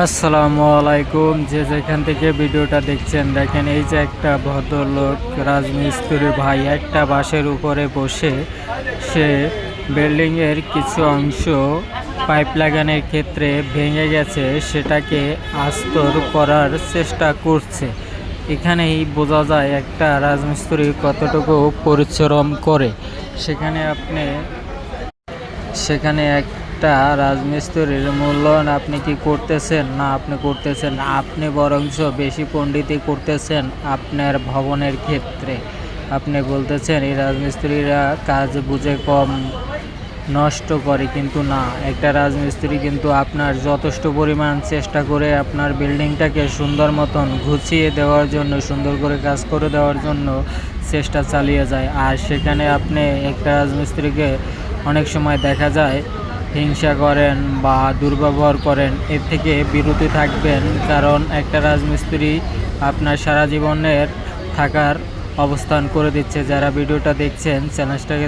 আসসালামু আলাইকুম। যে যেখান থেকে ভিডিওটা দেখছেন, দেখেন এই যে একটা ভদ্রলোক রাজমিস্ত্রি ভাই একটা বাঁশের উপরে বসে সে বিল্ডিংয়ের কিছু অংশ পাইপ লাগানোর ক্ষেত্রে ভেঙে গেছে, সেটাকে আস্তর করার চেষ্টা করছে। এখানেই বোঝা যায় একটা রাজমিস্ত্রি কতটুকু পরিশ্রম করে। সেখানে একটা রাজমিস্ত্রির মূল্যায়ন আপনি কি করতেছেন না আপনি করতেছেন, আপনি বরঞ্চ বেশি পণ্ডিতি করতেছেন আপনার ভবনের ক্ষেত্রে। আপনি বলতেছেন এই রাজমিস্ত্রিরা কাজ বুঝে কম নষ্ট করে, কিন্তু না, একটা রাজমিস্ত্রি কিন্তু আপনার যথেষ্ট পরিমাণ চেষ্টা করে আপনার বিল্ডিংটাকে সুন্দর মতন গুছিয়ে দেওয়ার জন্য, সুন্দর করে কাজ করে দেওয়ার জন্য চেষ্টা চালিয়ে যায়। আর সেখানে আপনি একটা রাজমিস্ত্রিকে অনেক সময় দেখা যায় হিংসা করেন বা দুর্ব্যবহার করেন। এর থেকে বিরত থাকবেন, কারণ একটা রাজমিস্ত্রি আপনার সারা জীবনের থাকার অবস্থান করে দিচ্ছে। যারা ভিডিওটা দেখছেন চ্যানেলটাকে